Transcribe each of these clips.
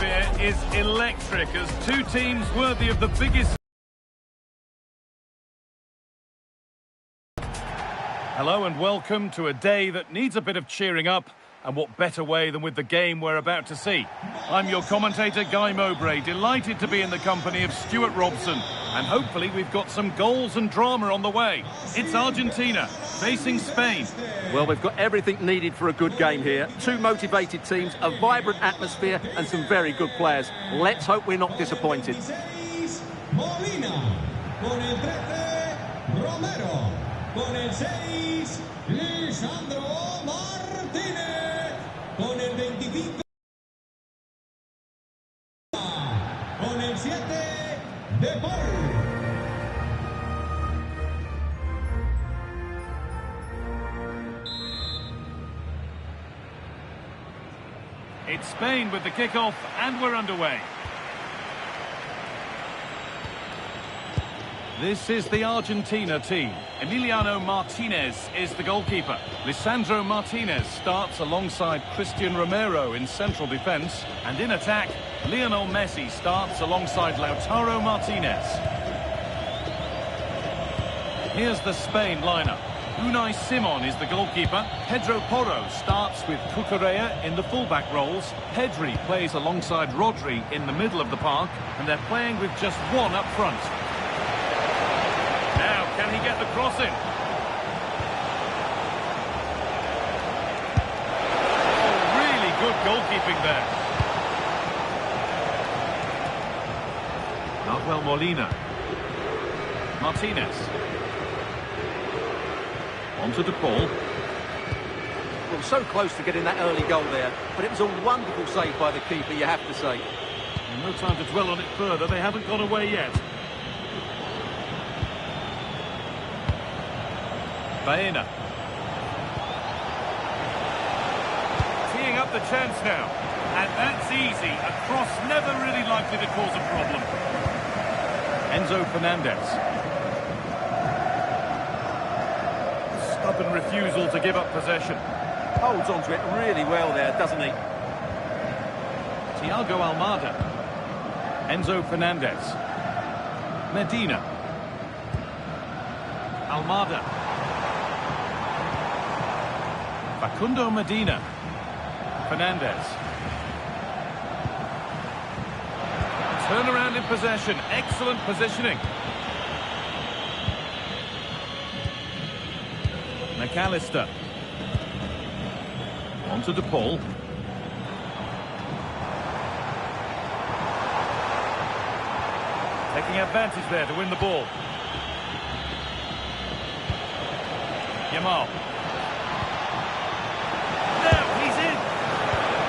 atmosphere is electric as two teams worthy of the biggest... Hello and welcome to a day that needs a bit of cheering up, and what better way than with the game we're about to see. I'm your commentator, Guy Mowbray, delighted to be in the company of Stuart Robson, and hopefully we've got some goals and drama on the way. It's Argentina facing Spain. Well, we've got everything needed for a good game here. Two motivated teams, a vibrant atmosphere and some very good players. Let's hope we're not disappointed. Molina, con el 13, Romero, con el 6, Lisandro Martínez, con el 25, con el 7, De Paul. It's Spain with the kickoff, and we're underway. This is the Argentina team. Emiliano Martinez is the goalkeeper. Lisandro Martinez starts alongside Cristian Romero in central defence. And in attack, Lionel Messi starts alongside Lautaro Martinez. Here's the Spain lineup. Unai Simon is the goalkeeper. Pedro Porro starts with Cucurella in the fullback roles. Pedri plays alongside Rodri in the middle of the park. And they're playing with just one up front. Now, can he get the cross in? Oh, really good goalkeeping there. Nahuel Molina. Martinez. On to De Paul. Well, so close to getting that early goal there, but it was a wonderful save by the keeper, you have to say. And no time to dwell on it further, they haven't gone away yet. Baena. Teeing up the chance now. And that's easy. A cross never really likely to cause a problem. Enzo Fernandez. Stubborn refusal to give up possession. Holds on to it really well there, doesn't he? Thiago Almada. Enzo Fernandez. Medina. Almada. Facundo Medina. Fernandez. Turnaround in possession. Excellent positioning. McAllister. On to De Paul. Taking advantage there to win the ball. Yamal. Now he's in.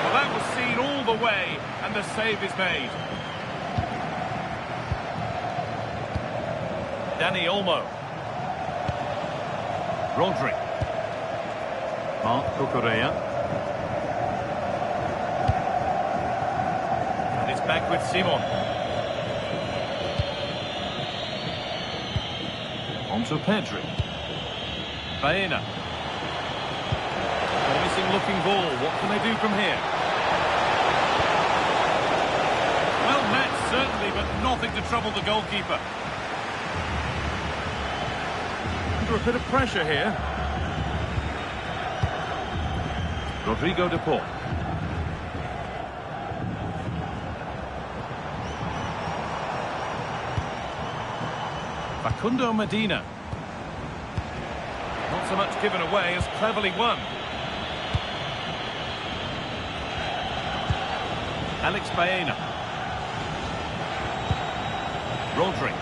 Well, that was seen all the way, and the save is made. Dani Olmo. Rodri. Marc Cucurella. And it's back with Simon. On to Pedri. Baena. Promising looking ball. What can they do from here? Well matched certainly, but nothing to trouble the goalkeeper. Under a bit of pressure here. Rodrigo De Paul. Facundo Medina. Not so much given away as cleverly won. Alex Baena. Rodri.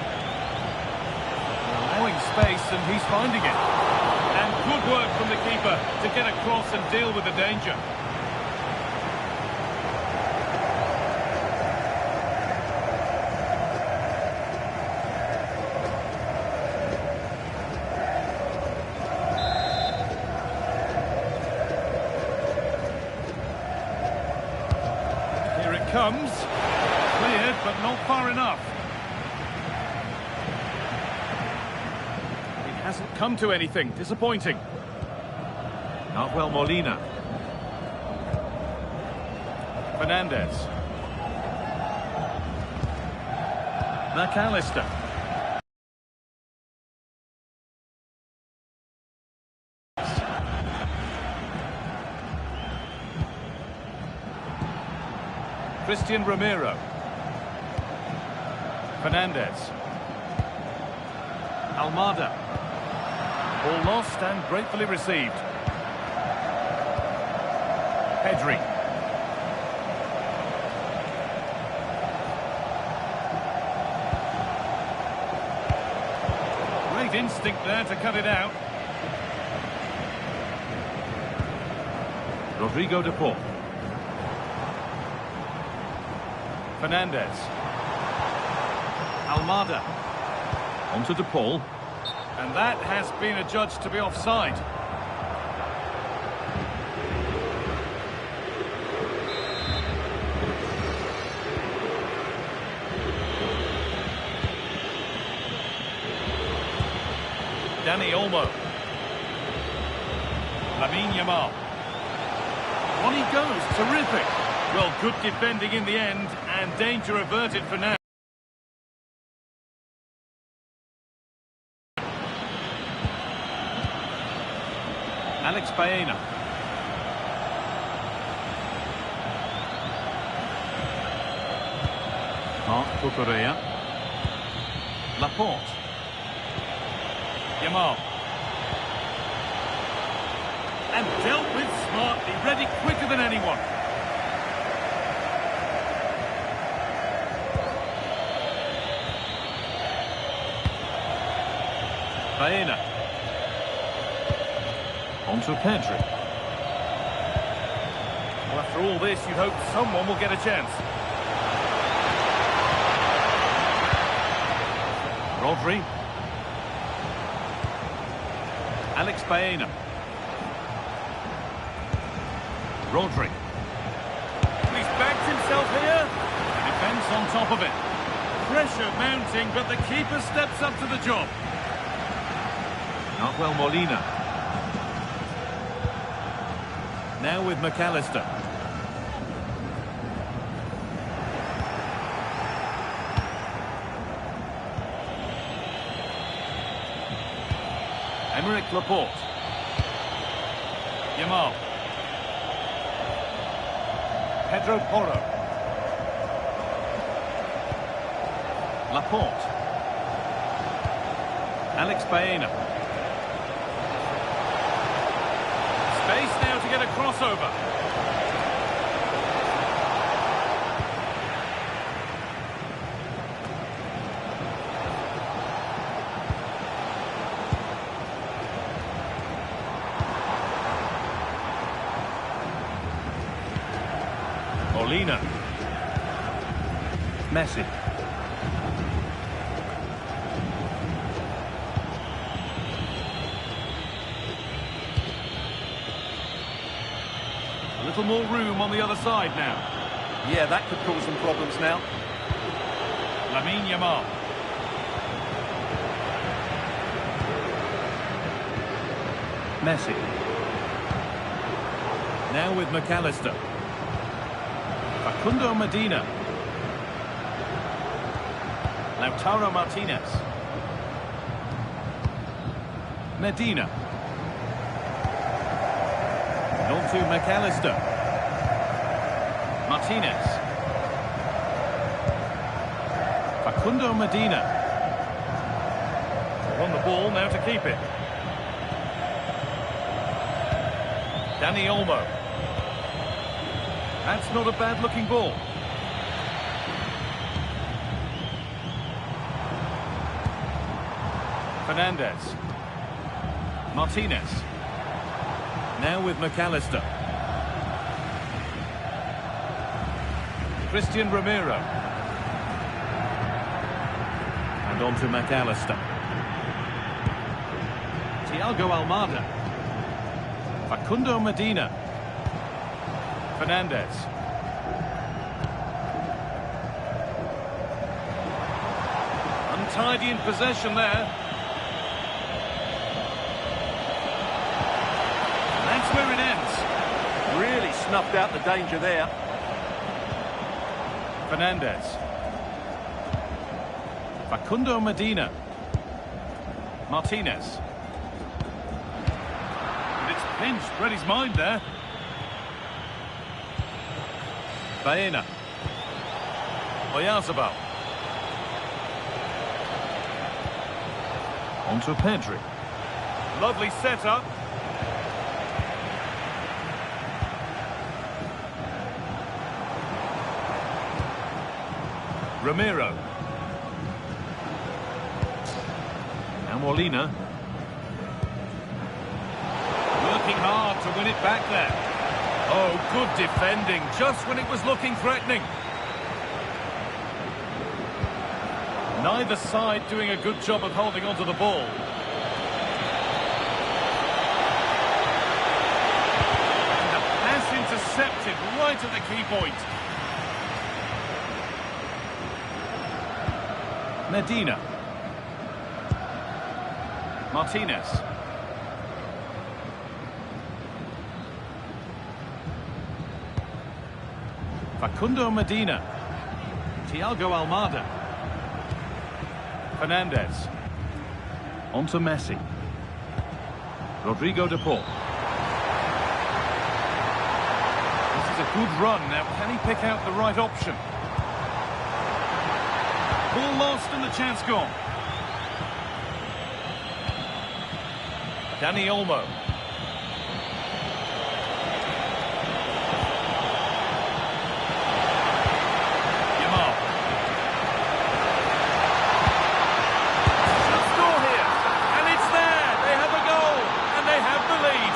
Allowing space and he's finding it. And good work from the keeper to get across and deal with the danger. Here it comes. Cleared, but not far enough. Hasn't come to anything. Disappointing. Nahuel Molina. Fernandez. McAllister. Christian Romero. Fernandez. Almada. Ball lost and gratefully received. Pedri. Great instinct there to cut it out. Rodrigo de Paul. Fernandez. Almada. Onto de Paul. And that has been adjudged to be offside. Dani Olmo. Lamine Yamal. On he goes, terrific. Well, good defending in the end, and danger averted for now. Alex Baena. Marc Cucurella. Laporte. Yamal. And dealt with smartly, ready quicker than anyone. Baena. Onto Pedri. Well, after all this, you'd hope someone will get a chance. Rodri. Alex Baena. Rodri. He's backed himself here. Defence on top of it. Pressure mounting, but the keeper steps up to the job. Nahuel Molina. Now with McAllister. Emerick Laporte. Yamal. Pedro Porro. Laporte. Alex Baena. Space now to get a crossover. Molina. Messi. A little more room on the other side now. Yeah, that could cause some problems now. Lamine Yamal. Messi. Now with McAllister. Facundo Medina. Lautaro Martinez. Medina. And on to McAllister. Martinez. Facundo Medina. On the ball now to keep it. Dani Olmo. That's not a bad-looking ball. Fernandez. Martinez. Now with McAllister. Christian Romero. And on to McAllister. Thiago Almada. Facundo Medina. Fernandez. Untidy in possession there. And that's where it ends. Really snuffed out the danger there. Fernandez. Facundo Medina. Martinez. And it's pinched. Read his mind there. Baena. Oyarzabal. On to Pedri. Lovely setup. Ramiro. Now Molina. Working hard to win it back there. Oh, good defending, just when it was looking threatening. Neither side doing a good job of holding onto the ball. And the pass intercepted right at the key point. Medina. Martinez. Facundo Medina. Thiago Almada. Fernandez. On to Messi. Rodrigo de Paul. This is a good run. Now, can he pick out the right option? Ball lost and the chance gone. Dani Olmo. Yamal. Shot score here. And it's there. They have a goal. And they have the lead.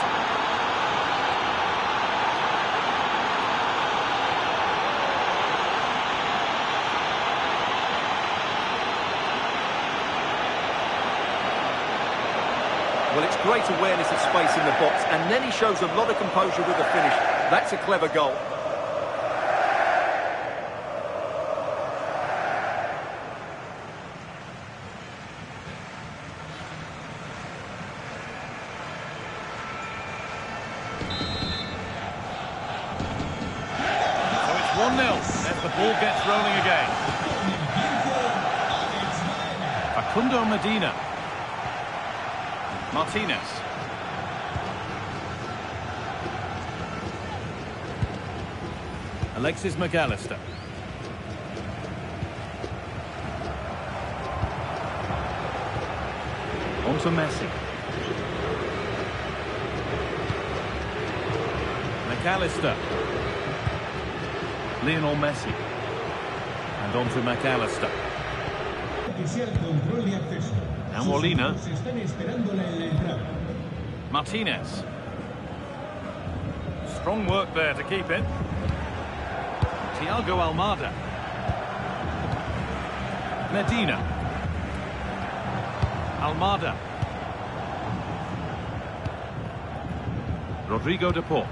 Well, it's great awareness of space in the box, and then he shows a lot of composure with the finish. That's a clever goal. So it's 1-0 as the ball gets rolling again. Facundo Medina. Martinez. Alexis McAllister. On to Messi. McAllister. Lionel Messi. And on to McAllister. Now Molina. Martinez. Strong work there to keep it. Thiago Almada. Medina. Almada. Rodrigo de Paul.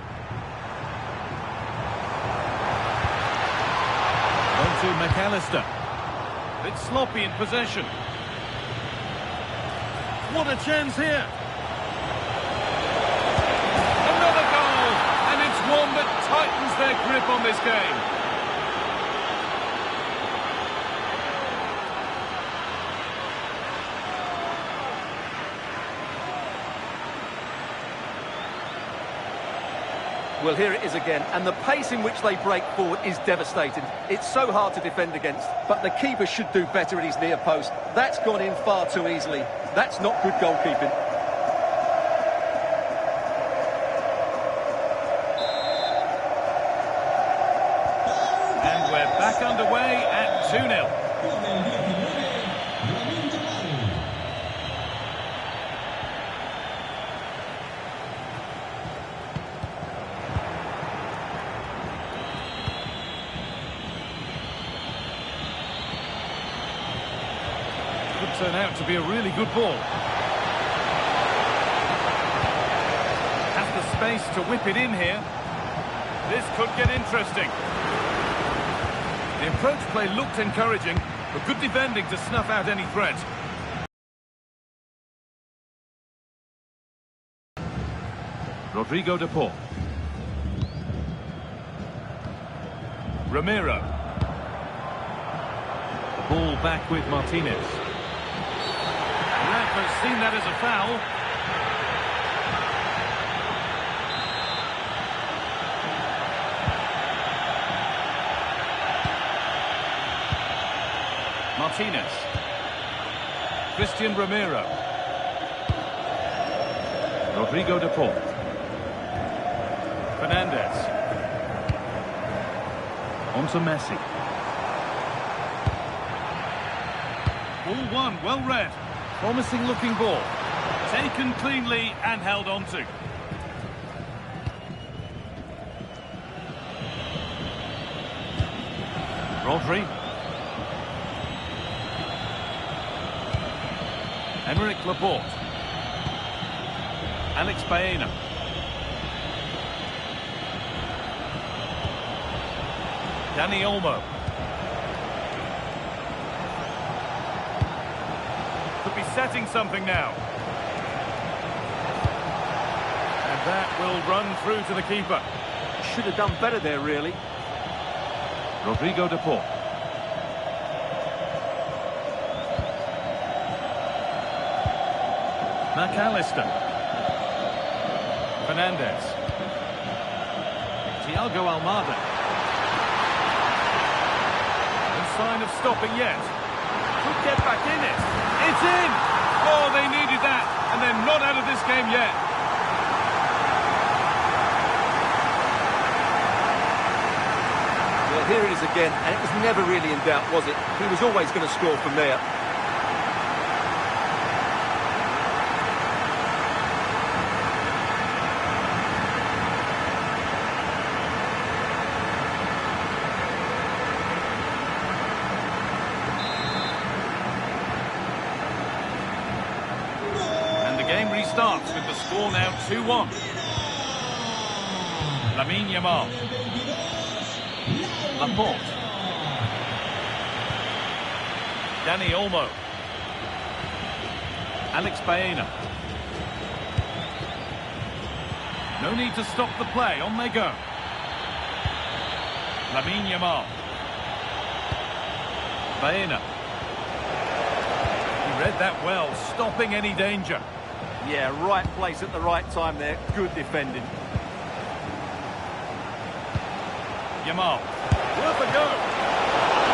On to McAllister. Bit sloppy in possession. What a chance here. Another goal. And it's one that tightens their grip on this game. Well, here it is again, and the pace in which they break forward is devastating. It's so hard to defend against, but the keeper should do better at his near post. That's gone in far too easily. That's not good goalkeeping. And we're back underway at 2-0. Turn out to be a really good ball. Has the space to whip it in here. This could get interesting. The approach play looked encouraging, but good defending to snuff out any threat. Rodrigo de Paul. Ramiro. Ball back with Martinez. The ref has seen that as a foul. Martinez. Christian Romero. Rodrigo de Paul. Fernandez. On to Messi. Ball one, well read. Promising looking ball. Taken cleanly and held on to. Rodri. Emerick Laporte. Alex Baena. Dani Olmo. Could be setting something now. And that will run through to the keeper. Should have done better there, really. Rodrigo de Paul. McAllister. Fernandez. Thiago Almada. No sign of stopping yet. Could get back in it. It's in! Oh, they needed that, and they're not out of this game yet. Well, here it is again, and it was never really in doubt, was it? He was always going to score from there. Restarts with the score now 2-1. Lamine Yamal. Laporte. Dani Olmo. Alex Baena. No need to stop the play, on they go. Lamine Yamal. Baena. He read that well, stopping any danger. Yeah, right place at the right time there. Good defending. Yamal. Worth a go.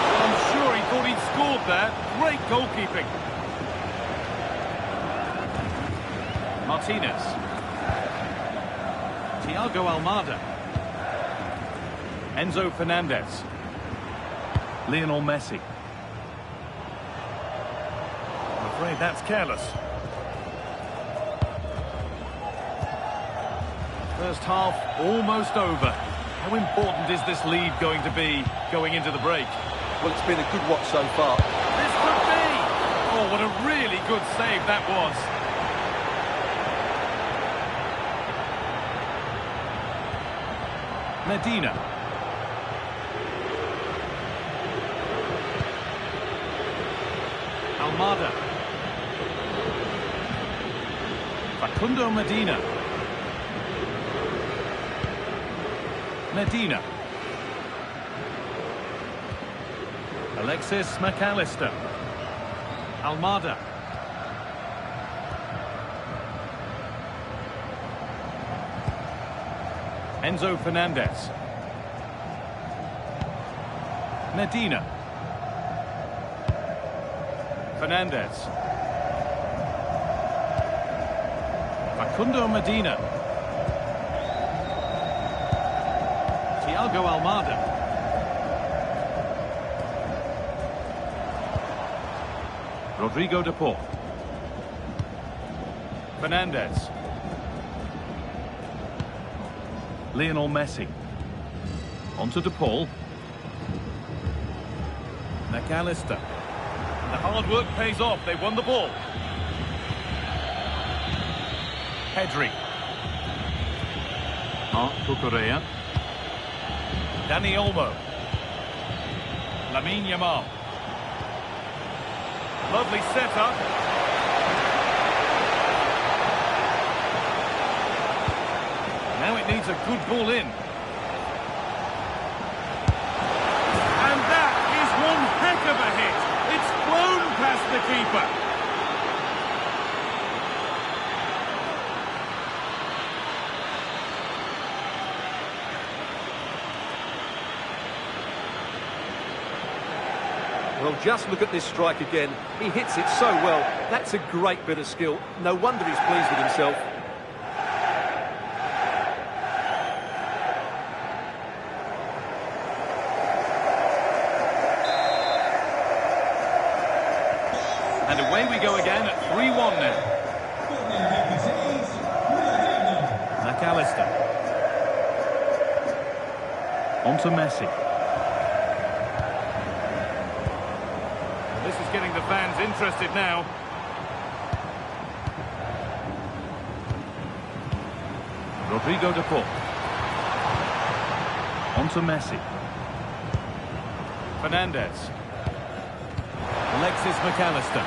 Well, I'm sure he thought he'd scored there. Great goalkeeping. Martinez. Thiago Almada. Enzo Fernandez. Lionel Messi. I'm afraid that's careless. First half almost over. How important is this lead going to be going into the break? Well, it's been a good watch so far. This could be! Oh, what a really good save that was. Medina. Almada. Facundo Medina. Medina. Alexis McAllister. Almada. Enzo Fernandez. Medina. Fernandez. Facundo Medina. Thiago Almada. Rodrigo de Paul. Fernandez. Lionel Messi. On to de Paul. McAllister. The hard work pays off. They won the ball. Pedri. Marc Cucurella. Dani Olmo. Lamine Yamal. Lovely setup. Now it needs a good ball in. And that is one heck of a hit. keeper. Well, just look at this strike again. He hits it so well. That's a great bit of skill. No wonder he's pleased with himself. And away we go again at 3-1 now. Con el 26, Rodrigo. McAllister. On to Messi. This is getting the fans interested now. Rodrigo de Paul. On to Messi. Fernandez. Alexis McAllister.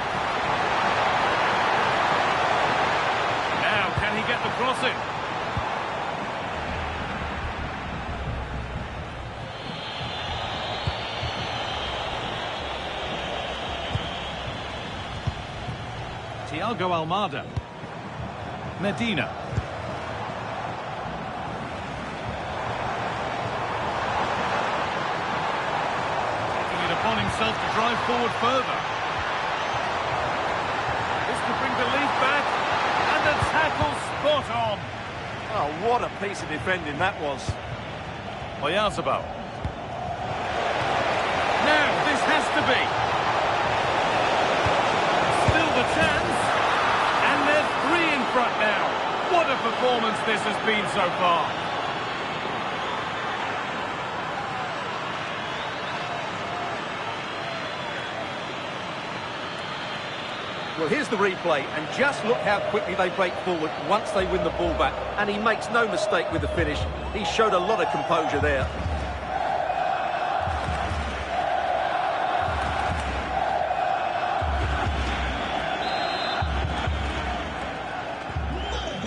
Now, can he get the cross in? Thiago Almada. Medina. Taking it upon himself to drive forward further. This could bring belief back. And the tackle spot on. Oh, what a piece of defending that was. Oyarzabal. Now, this has to be. Still the chance. And they're 3 in front now. What a performance this has been so far. Well, here's the replay, and just look how quickly they break forward once they win the ball back. And he makes no mistake with the finish. He showed a lot of composure there.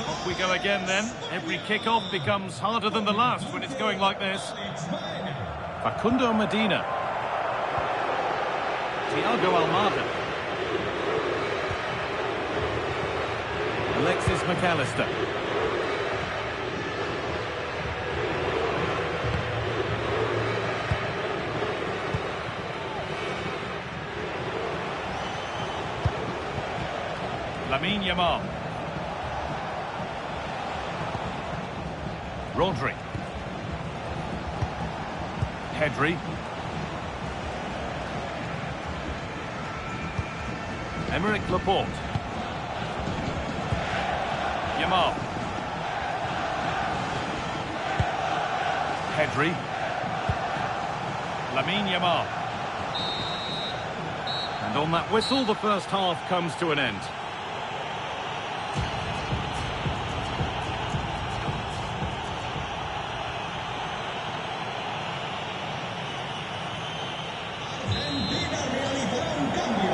Off we go again then. Every kick-off becomes harder than the last when it's going like this. Facundo Medina. Thiago Almada. Alexis McAllister. Lamine Yamal. Rodri. Pedri. Emerick Laporte. Yamal. Pedri. Lamine Yamal. And on that whistle, the first half comes to an end. Argentina realizará un cambio.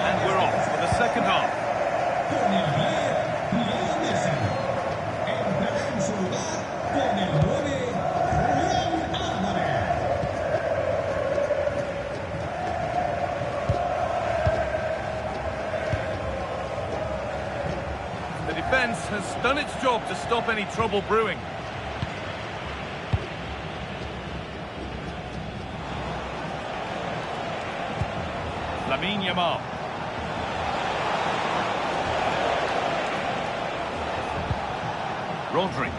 And we're off for the second half. Con el 10, Leo Messi. Entrará en su lugar con el 9, Julián Álvarez. The defence has done its job to stop any trouble brewing. Lamine Yamal. Rodri.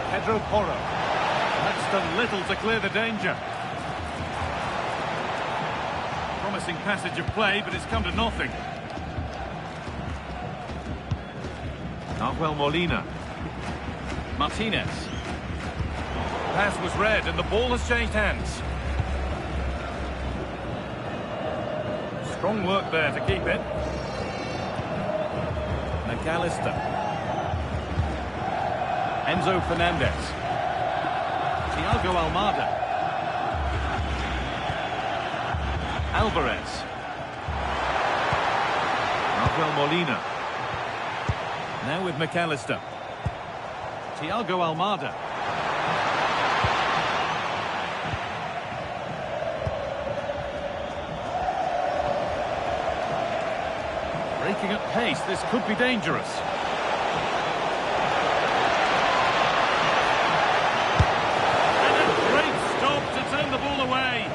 Pedro Porro. That's done little to clear the danger. Promising passage of play, but it's come to nothing. Nahuel Molina. Martinez. Pass was read and the ball has changed hands. Strong work there to keep it. McAllister. Enzo Fernandez. Thiago Almada. Alvarez. Nahuel Molina. Now with McAllister. Thiago Almada. Breaking at pace, this could be dangerous. And a great stop to turn the ball away.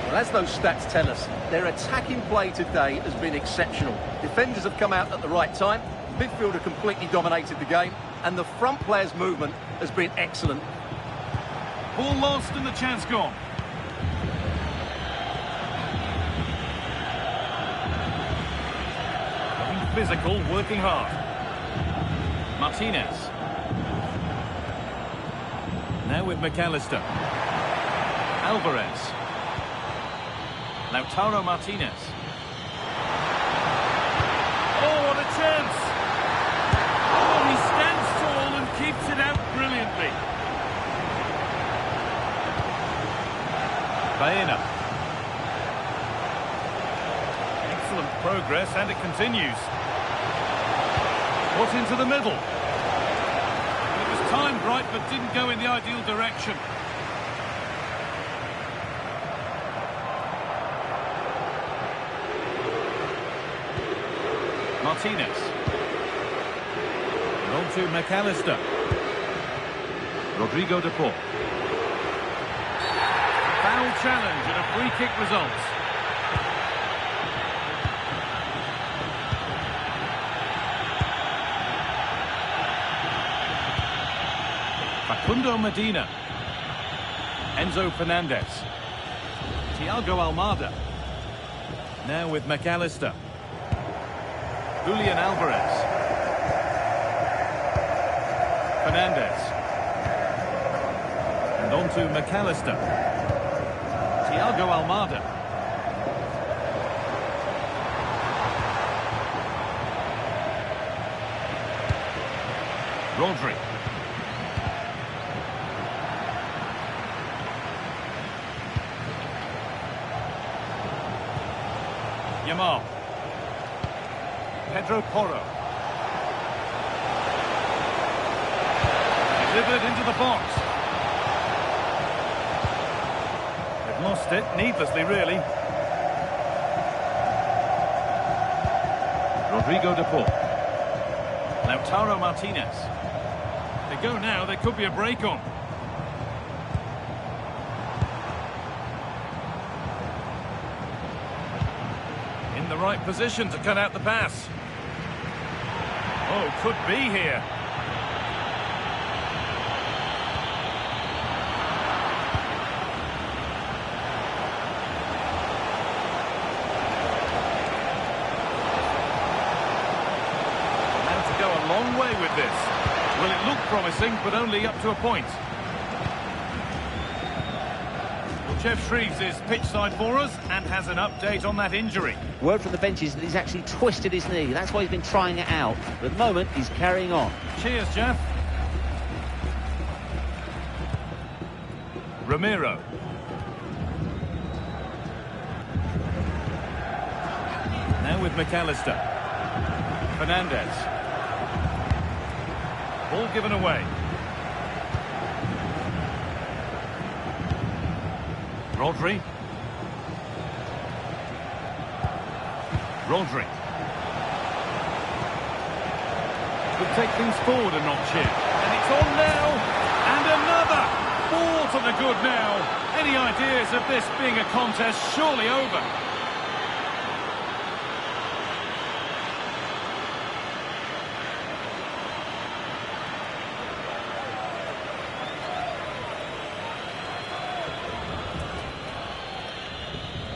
Well, as those stats tell us, their attacking play today has been exceptional. Defenders have come out at the right time, midfield have completely dominated the game, and the front player's movement has been excellent. Ball lost and the chance gone. Looking physical, working hard. Martinez. Now with McAllister. Alvarez. Lautaro Martinez. Oh, what a chance! Oh, he stands tall and keeps it out brilliantly. Baena. Excellent progress, and it continues. Put into the middle. It was timed right, but didn't go in the ideal direction. Martinez. And on to McAllister. Rodrigo de Paul. Foul challenge and a free kick results. Facundo Medina. Enzo Fernandez. Thiago Almada. Now with McAllister. Julian Alvarez. Fernandez. And on to McAllister. Thiago Almada. Rodri. Yamal. Pedro Porro. Delivered into the box. They've lost it, needlessly really. Rodrigo de Paul. Lautaro Martinez. They go now, there could be a break on. In the right position to cut out the pass. Oh, could be here. Now to go a long way with this. Well, it looked promising, but only up to a point. Well, Jeff Shreves is pitchside for us and has an update on that injury. Word from the benches that he's actually twisted his knee. That's why he's been trying it out. But at the moment, he's carrying on. Cheers, Jeff. Ramiro. Now with McAllister. Fernandez. Ball given away. Rodri. Rodri. Could take things forward a notch here. And it's on now. And another. 4 to the good now. Any ideas of this being a contest surely over?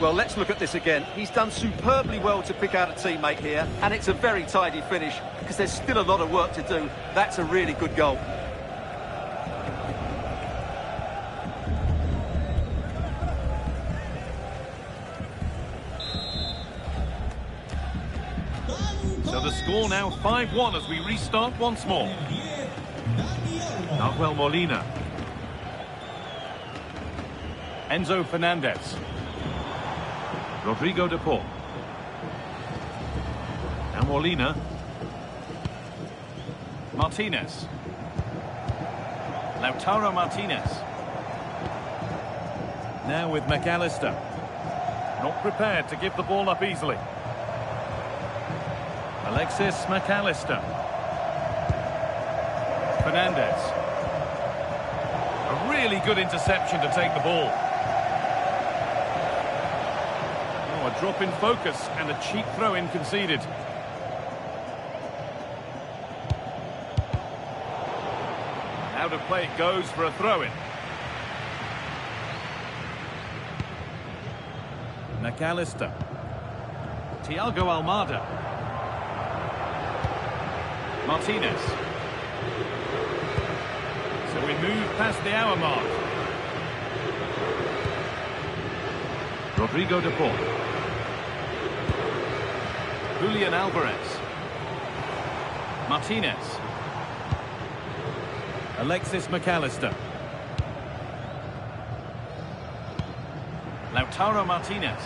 Well, let's look at this again. He's done superbly well to pick out a teammate here, and it's a very tidy finish because there's still a lot of work to do. That's a really good goal. So the score now 5-1 as we restart once more. Nahuel Molina. Enzo Fernandez. Rodrigo de Paul. Now Molina. Martinez. Lautaro Martinez. Now with McAllister. Not prepared to give the ball up easily. Alexis McAllister. Fernandez. A really good interception to take the ball. Oh, a drop in focus and a cheap throw-in conceded. Out of play it goes for a throw-in. McAllister. Thiago Almada. Martinez. So we move past the hour mark. Rodrigo de Paul. Julian Alvarez. Martinez. Alexis McAllister. Lautaro Martinez.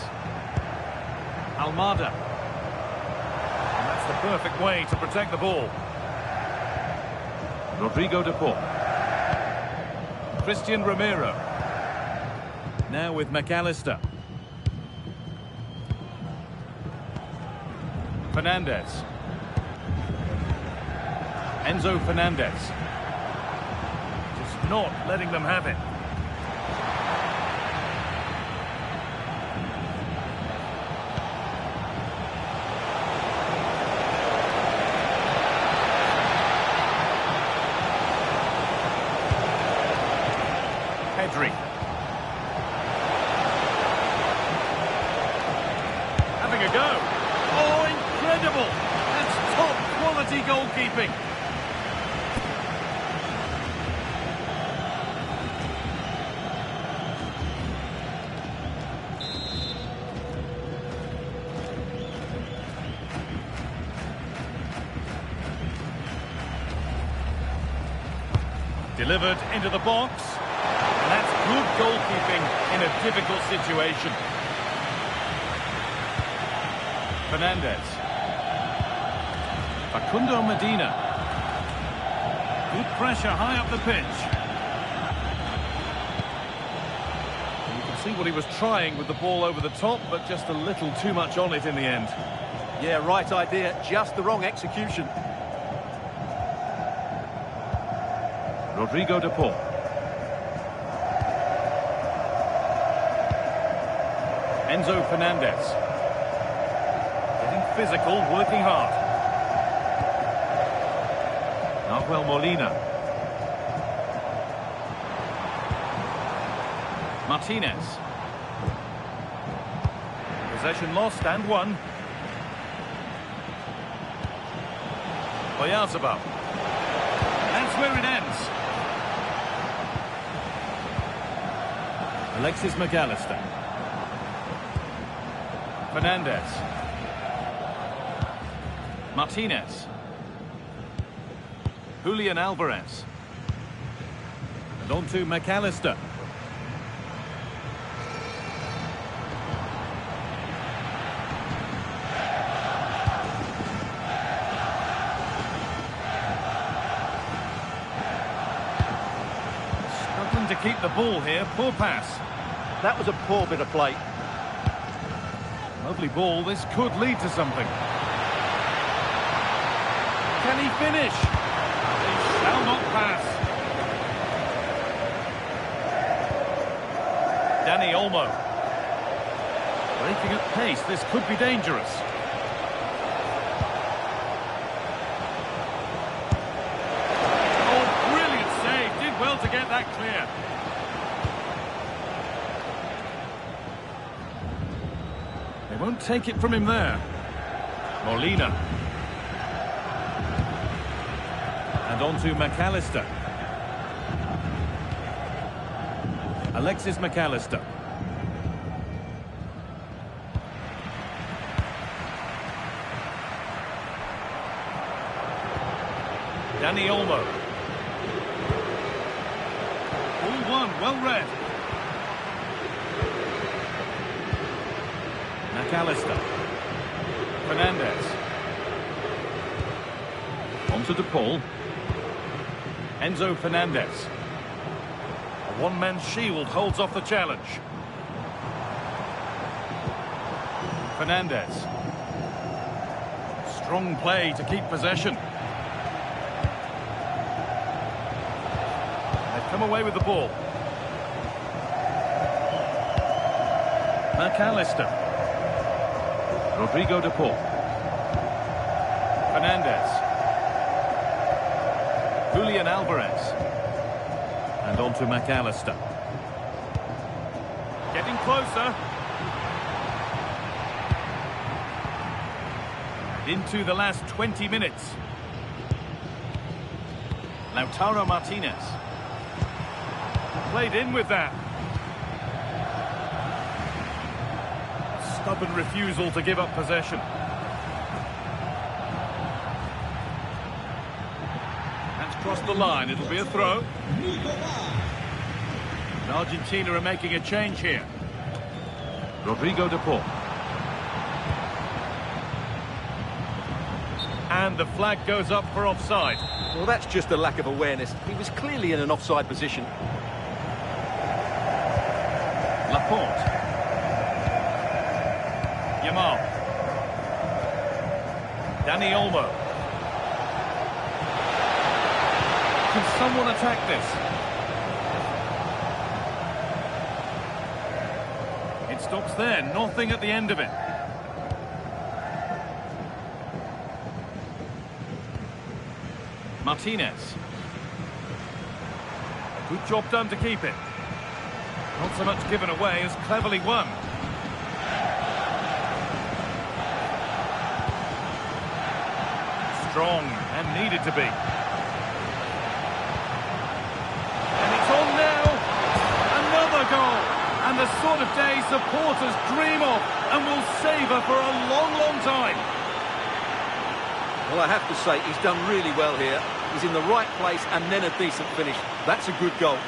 Almada. And that's the perfect way to protect the ball. Rodrigo de Paul. Christian Romero. Now with McAllister. Fernandez. Enzo Fernandez. Just not letting them have it. Pedri. Having a go. Oh, incredible! That's top quality goalkeeping. Delivered into the box. And that's good goalkeeping in a difficult situation. Fernandez. Facundo Medina. Good pressure high up the pitch. And you can see what he was trying with the ball over the top, but just a little too much on it in the end. Yeah, right idea, just the wrong execution. Rodrigo de Paul. Enzo Fernandez. Getting physical, working hard. Nahuel Molina. Martinez. Possession lost and won. Oyarzabal. That's where it ends. Alexis McAllister. Fernandez. Martinez. Julian Alvarez. And on to McAllister. Struggling to keep the ball here. Poor pass. That was a poor bit of play. Lovely ball, this could lead to something. Can he finish? He shall not pass. Dani Olmo. Breaking at pace, this could be dangerous. Oh, brilliant save, did well to get that clear. They won't take it from him there. Molina. And on to McAllister. Alexis McAllister. Dani Olmo. All one, well read. McAllister. Fernandez. On to De Paul. Enzo Fernandez. A one-man shield holds off the challenge. Strong play to keep possession. They've come away with the ball. McAllister. Rodrigo de Paul. Fernandez. Julian Alvarez. And on to McAllister. Getting closer. Into the last 20 minutes. Lautaro Martinez. Played in with that. Stubborn refusal to give up possession. That's crossed the line. It'll be a throw. And Argentina are making a change here. Rodrigo de Paul. And the flag goes up for offside. Well, that's just a lack of awareness. He was clearly in an offside position. Laporte. Yamal. Dani Olmo. Can someone attack this? It stops there, nothing at the end of it. Martinez. Good job done to keep it. Not so much given away as cleverly won. Strong and needed to be. And it's on now. Another goal. And the sort of day supporters dream of and will savour for a long, long time. Well, I have to say, he's done really well here. He's in the right place and then a decent finish. That's a good goal.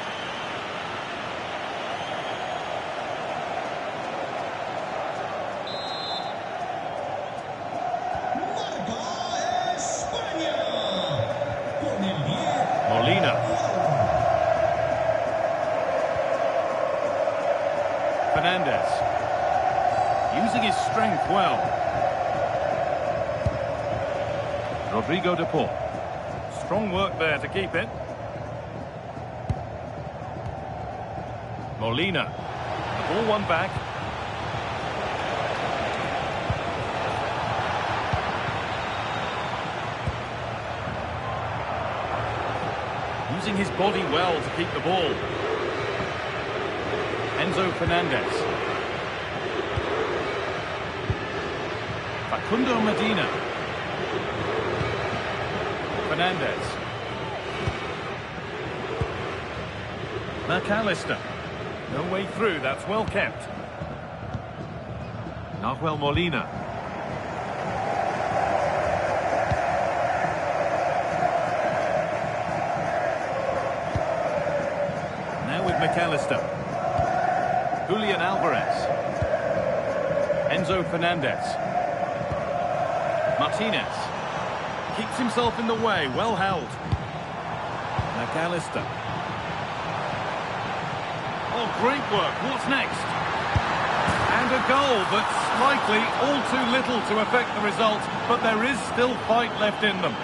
Molina. Fernandez. Using his strength well. Rodrigo de Paul. Strong work there to keep it. Molina. The ball won back. Using his body well to keep the ball. Enzo Fernandez. Facundo Medina. Fernandez. McAllister. No way through, that's well kept. Nahuel Molina. Now with McAllister. Julian Alvarez. Enzo Fernandez. Martinez. Keeps himself in the way, well held. McAllister. Oh, great work. What's next? And a goal, but slightly all too little to affect the result, but there is still fight left in them.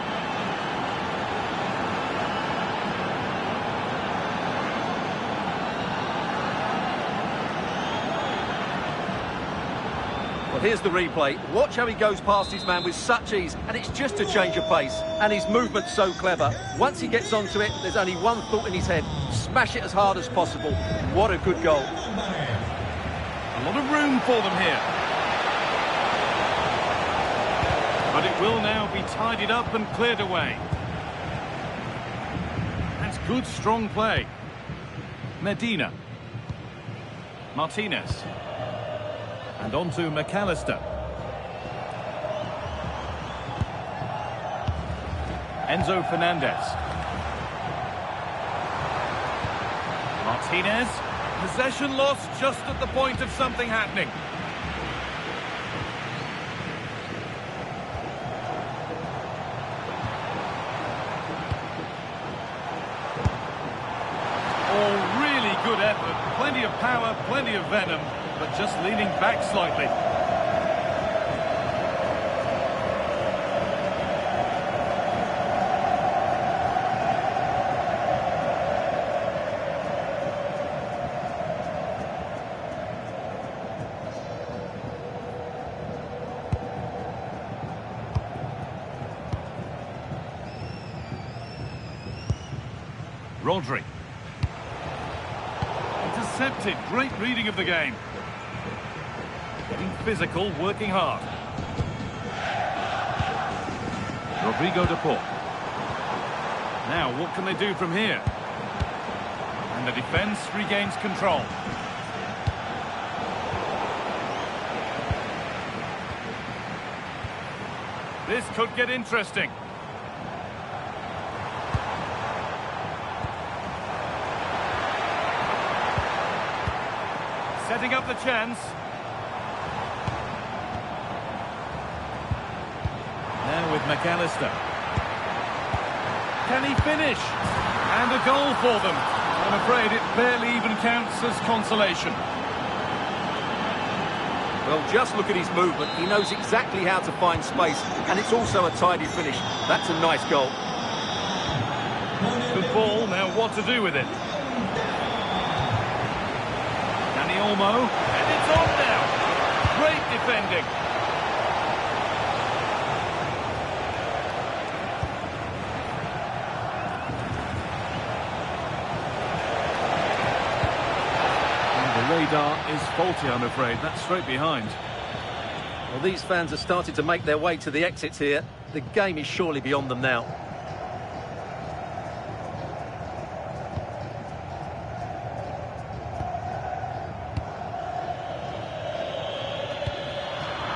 Well, here's the replay. Watch how he goes past his man with such ease, and it's just a change of pace. And his movement's so clever. Once he gets onto it, there's only one thought in his head. Smash it as hard as possible. What a good goal. A lot of room for them here. But it will now be tidied up and cleared away. That's good, strong play. Medina. Martinez. And on to McAllister. Enzo Fernandez. Martinez. Possession lost just at the point of something happening. Oh, really good effort. Plenty of power, plenty of venom, but just leaning back slightly. Rodri. Intercepted. Great reading of the game. Getting physical, working hard. Rodrigo de Paul. Now, what can they do from here? And the defence regains control. This could get interesting. Setting up the chance. Now with McAllister. Can he finish? And a goal for them. I'm afraid it barely even counts as consolation. Well, just look at his movement. He knows exactly how to find space, and it's also a tidy finish. That's a nice goal. Good ball, now what to do with it? Danny Olmo, and it's on now. Great defending. The radar is faulty, I'm afraid. That's straight behind. Well, these fans have started to make their way to the exits here. The game is surely beyond them now.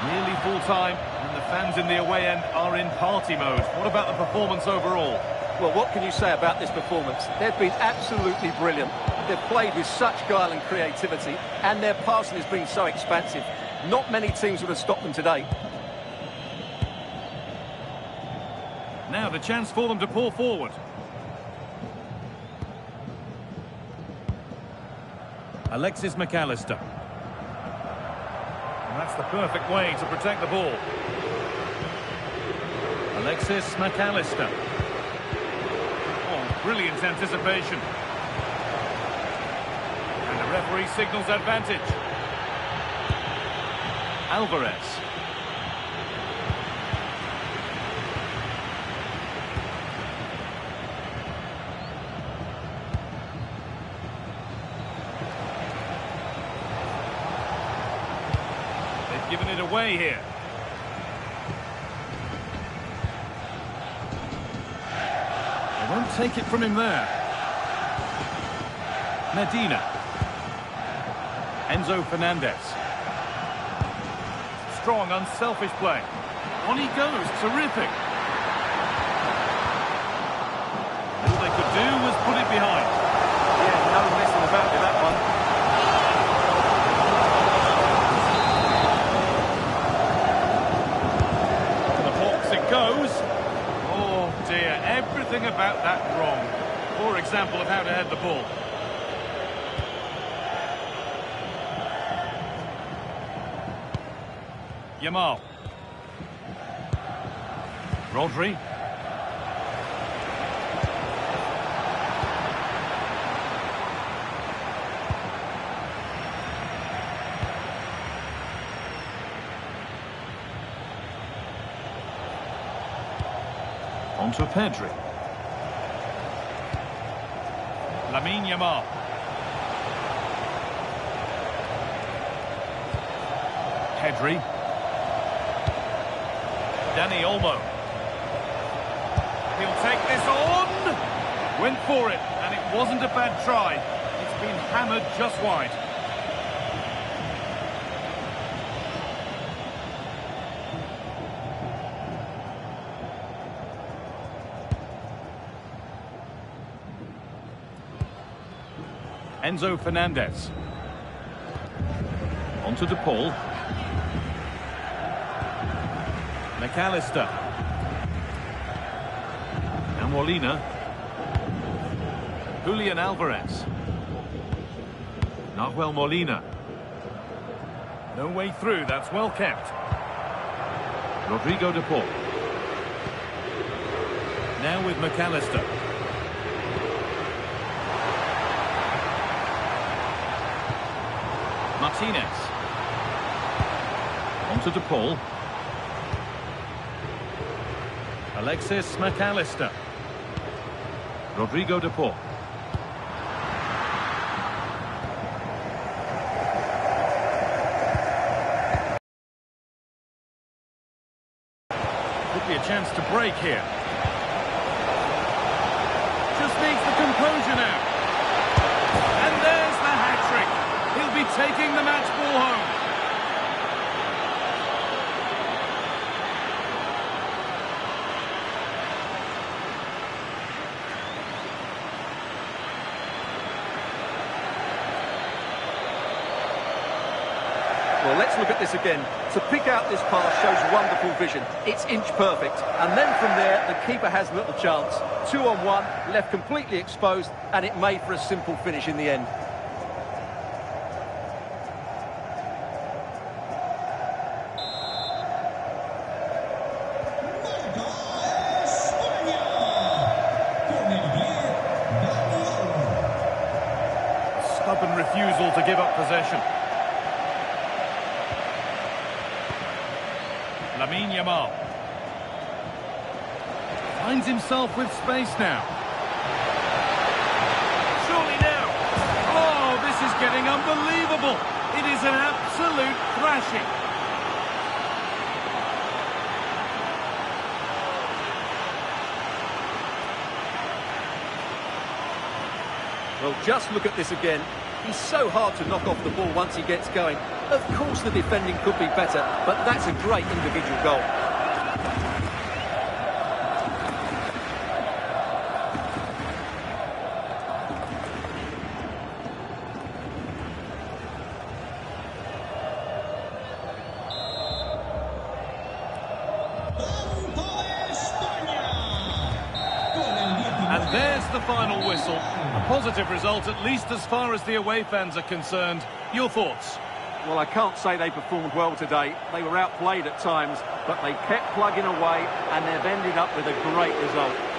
Nearly full time, and the fans in the away end are in party mode. What about the performance overall? Well, what can you say about this performance? They've been absolutely brilliant. They've played with such guile and creativity, and their passing has been so expansive. Not many teams would have stopped them today. Now the chance for them to pour forward. Alexis McAllister. And that's the perfect way to protect the ball. Alexis McAllister. Oh, brilliant anticipation. And the referee signals advantage. Alvarez. They've given it away here. They won't take it from him there. Medina. Enzo Fernandez. Strong, unselfish play. On he goes, terrific. All they could do was put it behind. Yeah, no messing about with that one. To the Hawks it goes. Oh dear, everything about that wrong. Poor example of how to head the ball. Yamal. Rodri. On to Pedri. Lamine Yamal. Pedri. Danny Olmo. He'll take this on. Went for it, and it wasn't a bad try. It's been hammered just wide. Enzo Fernandez. On to De Paul. McAllister. And Molina. Julian Alvarez. Nahuel Molina. No way through, that's well kept. Rodrigo de Paul. Now with McAllister. Martinez. On to De Paul. Alexis McAllister. Rodrigo de Paul. chance to break here. Just needs the composure now. And there's the hat-trick. He'll be taking the match ball home. Well, let's look at this again. To pick out this pass shows wonderful vision. It's inch perfect. And then from there, the keeper has little chance. 2-on-1, left completely exposed, and it made for a simple finish in the end. Stubborn refusal to give up possession. Yamal finds himself with space now. Surely now. Oh, this is getting unbelievable. It is an absolute thrashing. Well, just look at this again. He's so hard to knock off the ball once he gets going. Of course the defending could be better, but that's a great individual goal. And there's the final whistle. A positive result, at least as far as the away fans are concerned. Your thoughts? Well, I can't say they performed well today. They were outplayed at times, but they kept plugging away and they've ended up with a great result.